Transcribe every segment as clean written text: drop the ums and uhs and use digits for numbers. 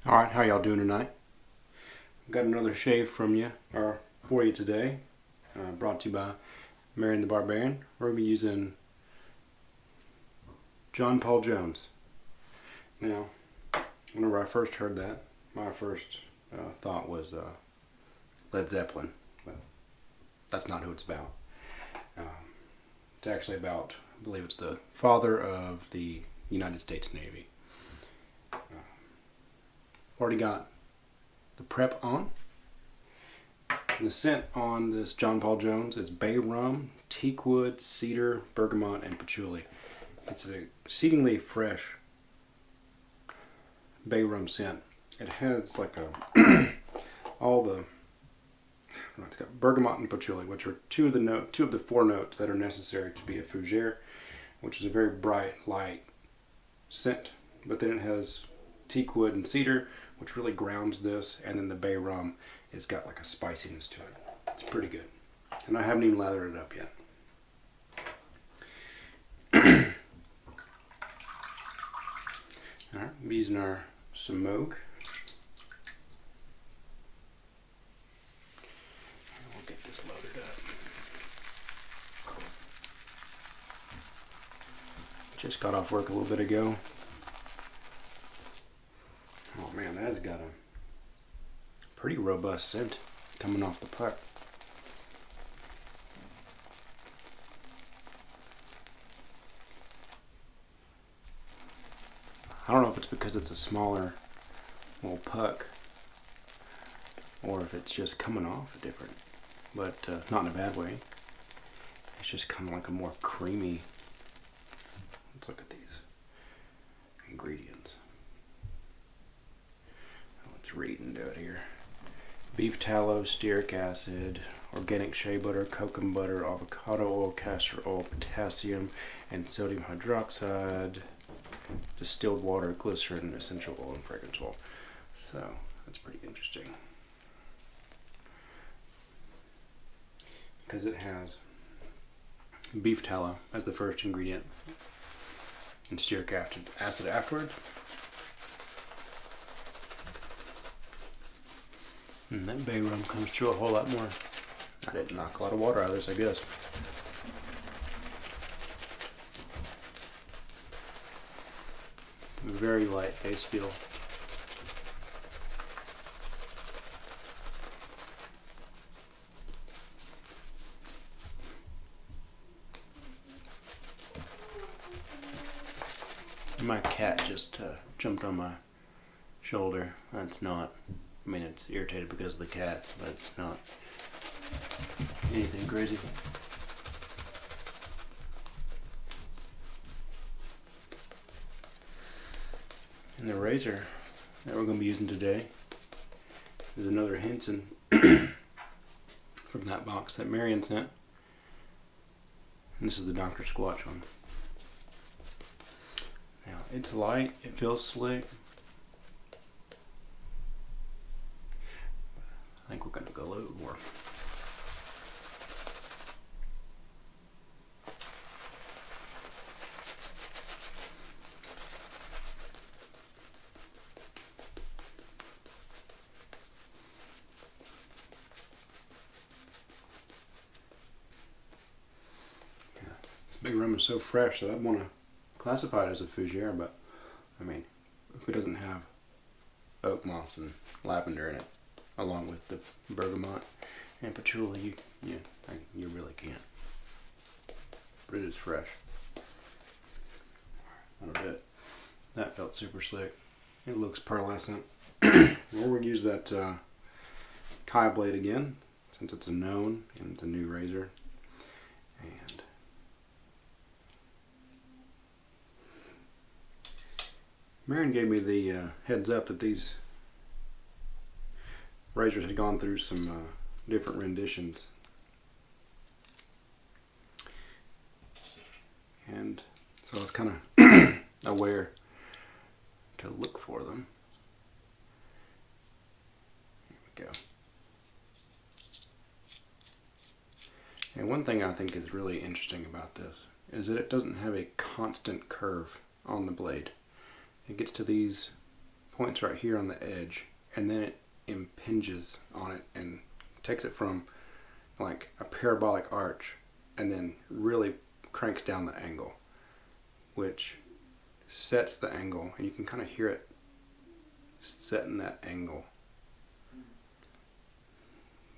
Alright, how y'all doing tonight? Got another shave from you, or for you today, brought to you by Marion the Barbarian. We're going to be using Paul Jones. Now, whenever I first heard that, my first thought was Led Zeppelin, but that's not who it's about. It's actually about, I believe it's the father of the United States Navy. Already got the prep on. And the scent on this Paul Jones is bay rum, teak wood, cedar, bergamot, and patchouli. It's an exceedingly fresh bay rum scent. It has like a it's got bergamot and patchouli, which are two of the four notes that are necessary to be a fougere, which is a very bright, light scent. But then it has teak wood and cedar, which really grounds this, and then the bay rum has got like a spiciness to it. It's pretty good. And I haven't even lathered it up yet. Alright, I'm using our Semogue. We'll get this loaded up. Just got off work a little bit ago. Oh man, that has got a pretty robust scent coming off the puck. I don't know if it's because it's a smaller little puck or if it's just coming off different, but not in a bad way. It's just kind of like a more creamy. Let's look at these ingredients. Read into it here. Beef tallow, stearic acid, organic shea butter, cocoa butter, avocado oil, castor oil, potassium, and sodium hydroxide, distilled water, glycerin, essential oil, and fragrance oil. So that's pretty interesting because it has beef tallow as the first ingredient and stearic acid afterwards. And that bay rum comes through a whole lot more. I didn't knock a lot of water out of this, I guess. Very light face feel. My cat just jumped on my shoulder. That's not... I mean, it's irritated because of the cat, but it's not anything crazy. And the razor that we're going to be using today is another Henson from that box that Marion sent. And this is the Dr. Squatch one. Now, it's light, it feels slick. I think we're going to go a little more. Yeah, this big rum is so fresh that I want to classify it as a fougere, but I mean, if it doesn't have oak moss and lavender in it, along with the bergamot and patchouli, you really can't. But it is fresh. Not a bit. That felt super slick. It looks pearlescent. We'll use that Kai blade again, since it's a known and it's a new razor. And Marion gave me the heads up that these razors had gone through some different renditions, and so I was kind of aware to look for them. Here we go. And one thing I think is really interesting about this is that it doesn't have a constant curve on the blade. It gets to these points right here on the edge, and then it impinges on it and takes it from like a parabolic arch and then really cranks down the angle, which sets the angle, and you can kind of hear it setting that angle.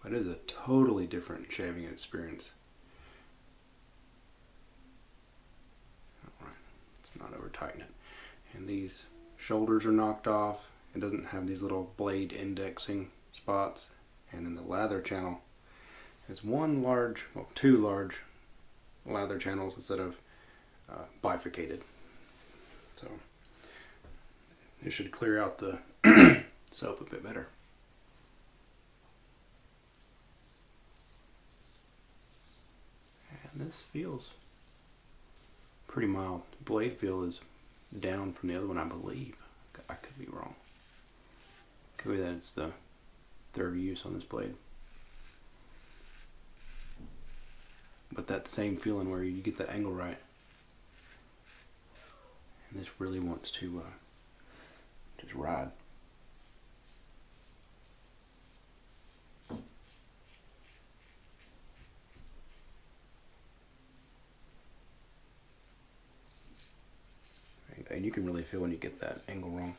But it is a totally different shaving experience. Alright, let's not over tighten it. And these shoulders are knocked off. It doesn't have these little blade indexing spots. And then the lather channel is two large lather channels instead of bifurcated. So it should clear out the soap a bit better. And this feels pretty mild. Blade feel is down from the other one, I believe. I could be wrong. Could be that it's the third use on this blade. But that same feeling where you get that angle right. And this really wants to just ride. And you can really feel when you get that angle wrong.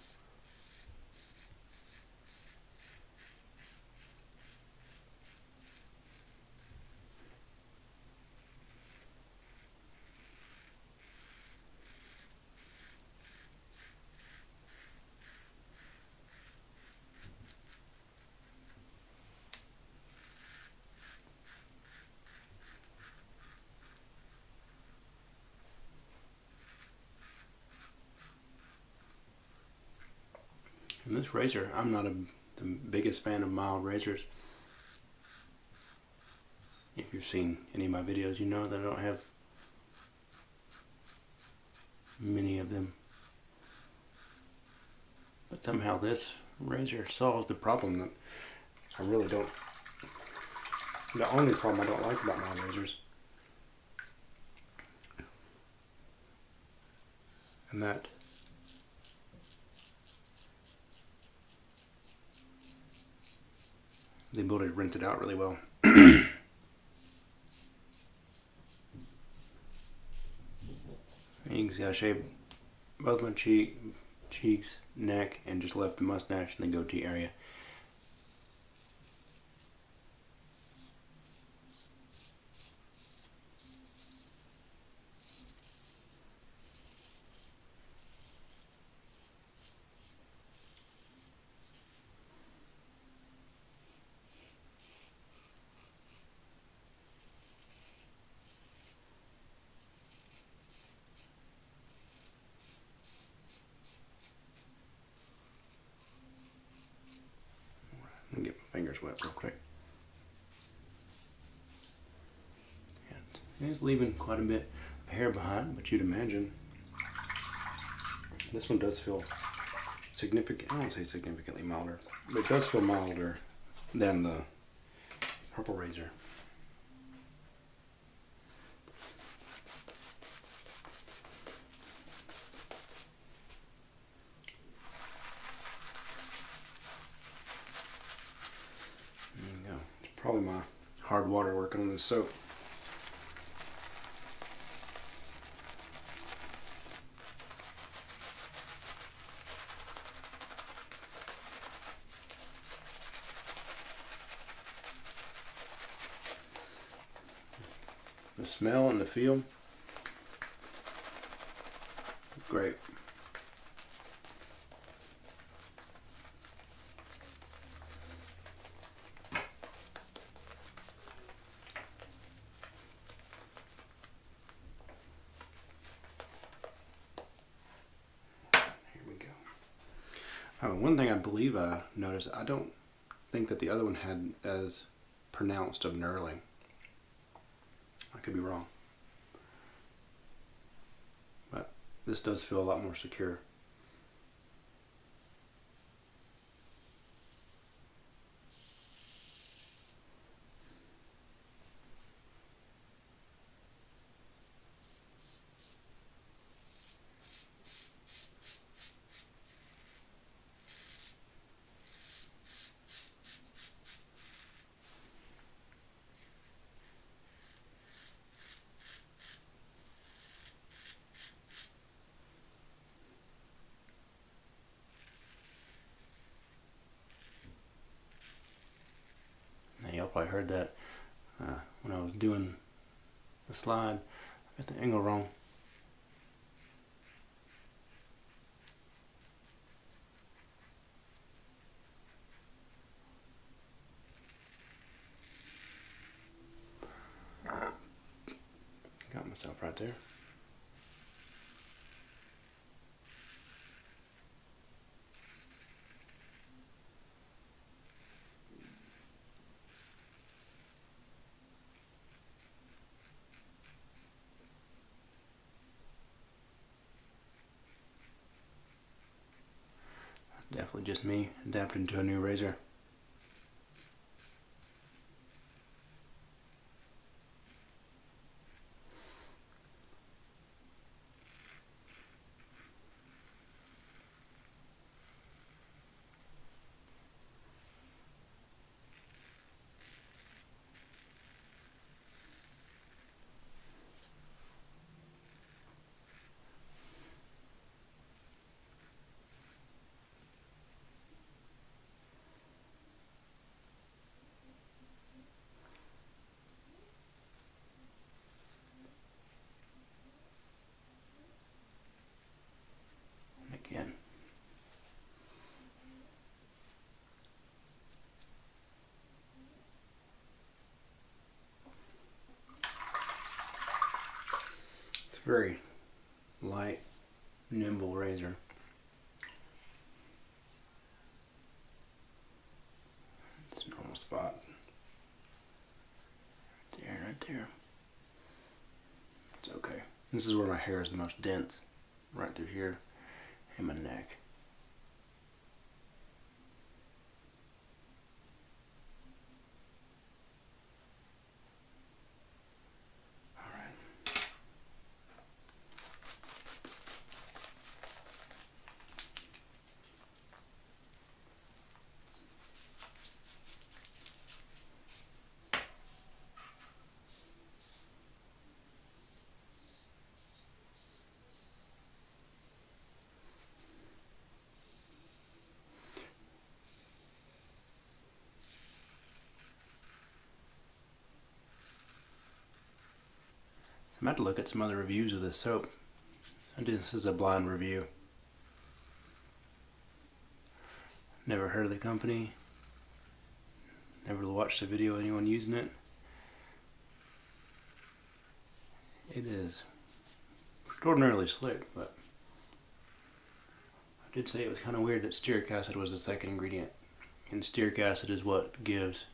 And this razor, I'm not the biggest fan of mild razors. If you've seen any of my videos, you know that I don't have many of them. But somehow this razor solves the problem that I really don't. The only problem I don't like about mild razors. And that the ability to rinse it out really well. You can see I shaved both my cheeks, neck, and just left the mustache and the goatee area. Let me get my fingers wet real quick. And it's leaving quite a bit of hair behind, but you'd imagine this one does feel significant. I won't say significantly milder, but it does feel milder than the purple razor. Probably my hard water working on this soap. The smell and the feel, great. One thing I believe I noticed, I don't think that the other one had as pronounced of knurling. I could be wrong. But this does feel a lot more secure. probably heard that when I was doing the slide. I got the angle wrong. Got myself right there. Definitely just me adapting to a new razor. Again. It's a very light, nimble razor. It's a normal spot. Right there. It's okay. This is where my hair is the most dense. Right through here. And my neck. Alright. I'm about to look at some other reviews of this soap. This is a blind review. Never heard of the company. Never watched a video of anyone using it. It is extraordinarily slick, but I did say it was kind of weird that stearic acid was the second ingredient. And stearic acid is what gives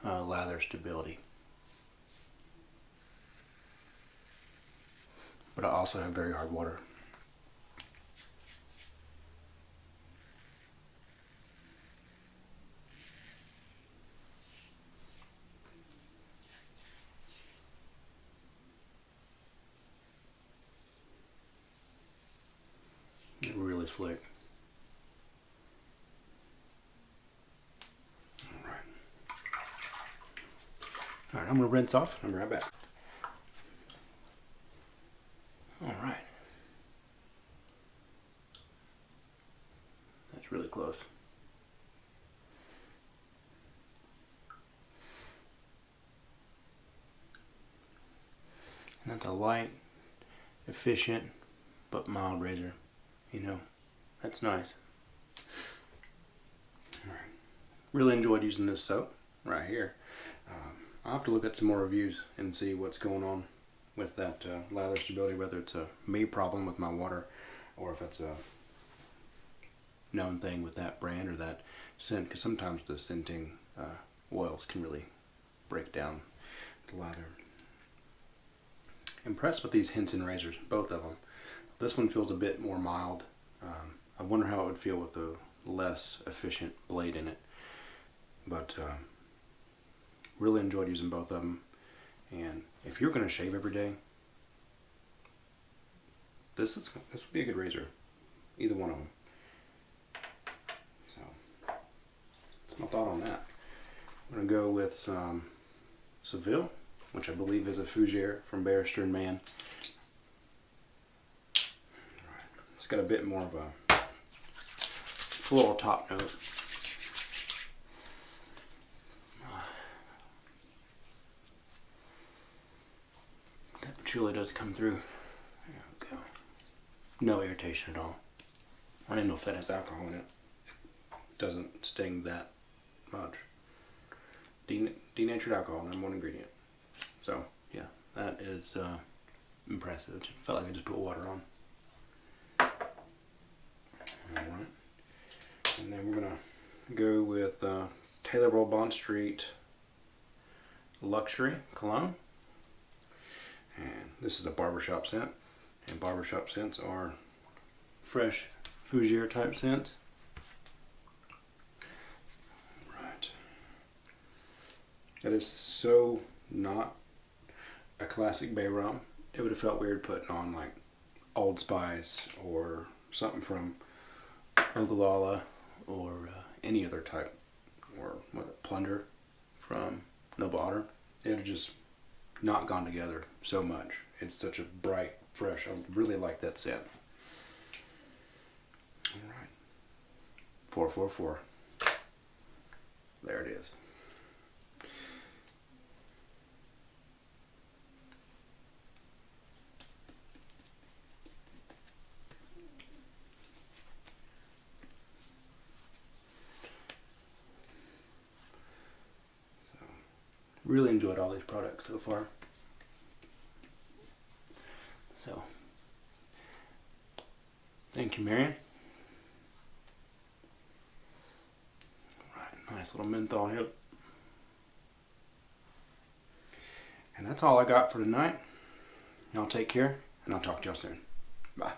lather stability. But I also have very hard water. Really slick. Alright, I'm going to rinse off and I'm right back. Alright. That's really close. And that's a light, efficient, but mild razor. You know, that's nice. Alright. Really enjoyed using this soap right here. I'll have to look at some more reviews and see what's going on with that lather stability, whether it's a me problem with my water or if it's a known thing with that brand or that scent, because sometimes the scenting oils can really break down the lather. Impressed with these Henson razors, both of them. This one feels a bit more mild. I wonder how it would feel with a less efficient blade in it, but really enjoyed using both of them. And if you're going to shave every day, this would be a good razor, either one of them. So that's my thought on that. I'm going to go with some Seville, which I believe is a fougere from Barrister and Mann. It's got a bit more of a floral top note. patchouli does come through. There we go. No irritation at all. I don't know if that has alcohol in it. It doesn't sting that much. Denatured alcohol, #1 ingredient. So yeah, that is impressive. It felt like I just put water on. Alright. And then we're gonna go with Taylor Roll Bond Street Luxury Cologne. And this is a barbershop scent. And barbershop scents are fresh fougere type scents. Right. That is so not a classic bay rum. It would have felt weird putting on like Old Spice or something from Ogallala or any other type, or Plunder from Noble Otter. It would have just not gone together so much. It's such a bright, fresh. I really like that scent. All right, 444. There it is. Really enjoyed all these products so far. So, thank you, Marion. Right, nice little menthol hit. And that's all I got for tonight. Y'all take care, and I'll talk to y'all soon. Bye.